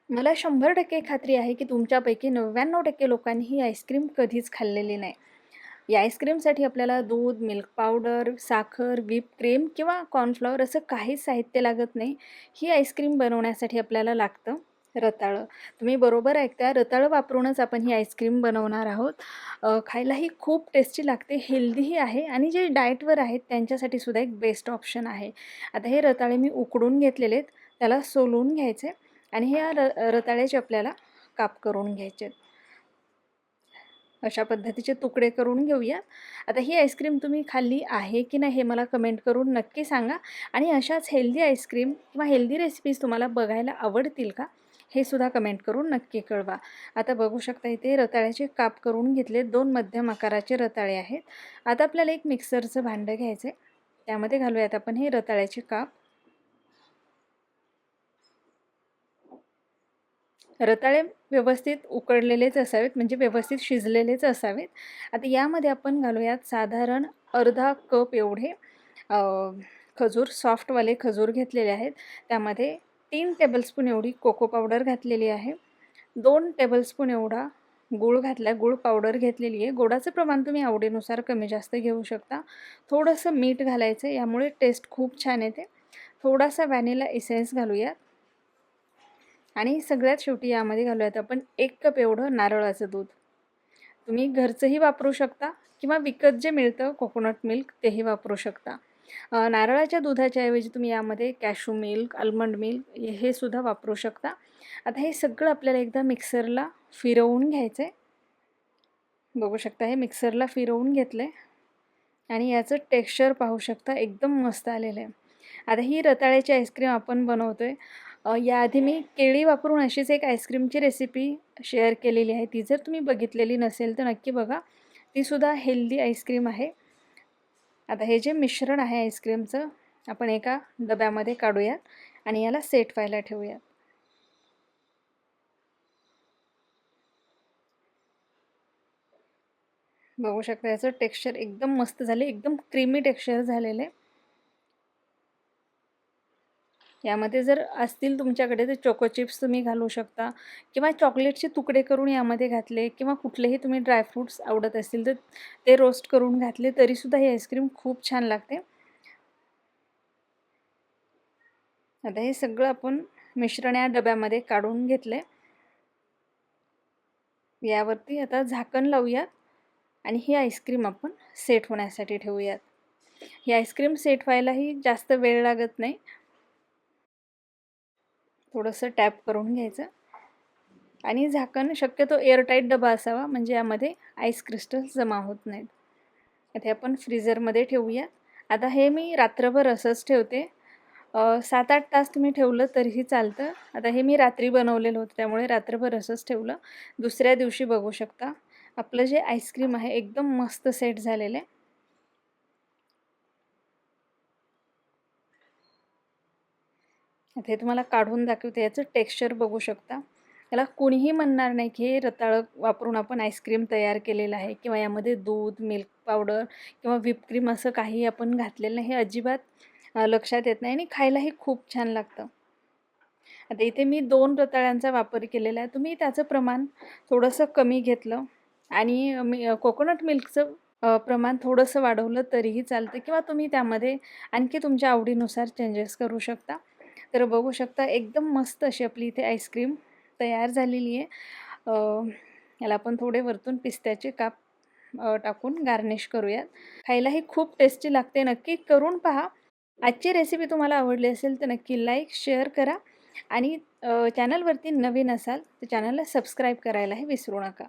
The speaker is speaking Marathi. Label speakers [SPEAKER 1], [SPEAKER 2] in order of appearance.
[SPEAKER 1] मला 100% खात्री आहे की तुमच्यापैकी 99% लोकांनी ही आईस्क्रीम कधीच खाल्लेली नाही. या आईस्क्रीमसाठी आपल्याला दूध, मिल्क पावडर, साखर, व्हिप क्रीम किंवा कॉर्नफ्लॉवर असं काहीच साहित्य लागत नाही. ही आईस्क्रीम बनवण्यासाठी आपल्याला लागतं रताळं. तुम्ही बरोबर ऐकता, रताळं वापरूनच आपण ही आईस्क्रीम बनवणार आहोत. खायलाही खूप टेस्टी लागते, हेल्दीही आहे आणि जे डाएटवर आहेत त्यांच्यासाठी सुद्धा एक बेस्ट ऑप्शन आहे. आता हे रताळे मी उकडून घेतलेले आहेत, त्याला सोलून घ्यायचे आणि ह्या रताळ्याचे आपल्याला काप करून घ्यायचे आहेत. अशा पद्धतीचे तुकडे करून घेऊया. आता ही आईस्क्रीम तुम्ही खाल्ली आहे की नाही हे मला कमेंट करून नक्की सांगा आणि अशाच हेल्दी आईस्क्रीम किंवा हेल्दी रेसिपीज तुम्हाला बघायला आवडतील का? हे सुद्धा कमेंट करून नक्की कळवा. आता बघू शकता इथे रताळ्याचे काप करून घेतले. 2 मध्यम आकाराचे रताळे आहेत. आता आपल्याला एक मिक्सरचं भांडं घ्यायचं आहे. त्यामध्ये घालूयात आपण हे रताळ्याचे काप. रताळे व्यवस्थित उकडलेलेच असावेत, म्हणजे व्यवस्थित शिजलेलेच असावेत. आता यामध्ये आपण घालूयात साधारण अर्धा कप एवढे अ, खजूर, सॉफ्टवाले खजूर घेतलेले आहेत. त्यामध्ये 3 टेबलस्पून एवढी कोको पावडर घातलेली आहे. 2 टेबलस्पून एवढा गूळ घातला, गूळ पावडर घेतलेली आहे. गोडाचं प्रमाण तुम्ही आवडीनुसार कमी जास्त घेऊ शकता. थोडंसं मीठ घालायचं, यामुळे टेस्ट खूप छान येते. थोडासा व्हॅनिला इसेन्स घालूयात. आणि सगळ्यात शेवटी यामध्ये घालूयात आपण 1 कप एवढं नारळाचं दूध. तुम्ही घरचंही वापरू शकता किंवा विकत जे मिळतं कोकोनट मिल्क तेही वापरू शकता. नारळाच्या दुधाच्या ऐवजी तुम्ही यामध्ये कॅशू मिल्क, आल्मंड मिल्क हे सुद्धा वापरू शकता. आता हे सगळं आपल्याला एकदा मिक्सरला फिरवून घ्यायचं आहे. बघू शकता हे मिक्सरला फिरवून घेतलं आहे आणि याचं टेक्स्चर पाहू शकता, एकदम मस्त आलेलं आहे. आता ही रताळ्याची आईस्क्रीम आपण बनवतो आहे. याआधी मी केळी वापरून अशीच एक आईस्क्रीमची रेसिपी शेअर केलेली आहे. ती जर तुम्ही बघितलेली नसेल तर नक्की बघा. तीसुद्धा हेल्दी आईस्क्रीम आहे. आता हे जे मिश्रण आहे आईस्क्रीमचं, आपण एका डब्यामध्ये काढूयात आणि याला सेट व्हायला ठेवूयात. बघू शकता याचं टेक्स्चर एकदम मस्त झाले, एकदम क्रीमी टेक्स्चर झालेलं आहे. यामध्ये जर असतील तुमच्याकडे तर चोको चिप्स तुम्ही घालू शकता किंवा चॉकलेटचे तुकडे करून यामध्ये घातले किंवा कुठलेही तुम्ही ड्रायफ्रूट्स आवडत असतील तर ते रोस्ट करून घातले तरीसुद्धा ही आईस्क्रीम खूप छान लागते. आता हे सगळं आपण मिश्रण या डब्यामध्ये काढून घेतले. यावरती आता झाकण लावूयात आणि ही आईस्क्रीम आपण सेट होण्यासाठी ठेवूयात. ही आईस्क्रीम सेट व्हायलाही जास्त वेळ लागत नाही. थोडंसं टॅप करून घ्यायचं आणि झाकण शक्यतो एअरटाईट डबा असावा, म्हणजे यामध्ये आईस क्रिस्टल्स जमा होत नाहीत. आता आपण फ्रीझरमध्ये ठेवूयात. आता हे मी रात्रभर असंच ठेवते. 7-8 तास तुम्ही ठेवलं तरीही चालतं. आता हे मी रात्री बनवलेलं होतं त्यामुळे रात्रभर असंच ठेवलं. दुसऱ्या दिवशी बघू शकता आपलं जे आईस्क्रीम आहे एकदम मस्त सेट झालेलं आहे. आता हे तुम्हाला काढून दाखवते. याचं टेक्स्चर बघू शकता. याला कोणीही म्हणणार नाही की हे रताळं वापरून आपण आईस्क्रीम तयार केलेलं आहे किंवा यामध्ये दूध, मिल्क पावडर किंवा व्हिप क्रीम असं काही आपण घातलेलं नाही. हे अजिबात लक्षात येत नाही आणि खायलाही खूप छान लागतं. आता इथे मी 2 रताळ्यांचा वापर केलेला आहे. तुम्ही त्याचं प्रमाण थोडंसं कमी घेतलं आणि कोकोनट मिल्कचं प्रमाण थोडंसं वाढवलं तरीही चालतं किंवा तुम्ही त्यामध्ये आणखी तुमच्या आवडीनुसार चेंजेस करू शकता. तर बघू शकता एकदम मस्त अशी आपली इथे आईस्क्रीम तयार झालेली आहे. याला आपण थोडे वरतून पिस्त्याचे काप टाकून गार्निश करूयात. खायलाही खूप टेस्टी लागते. नक्की करून पहा. आजची रेसिपी तुम्हाला आवडली असेल तर नक्की लाईक, शेअर करा आणि चॅनलवरती नवीन असाल तर चॅनलला सबस्क्राईब करायलाही विसरू नका.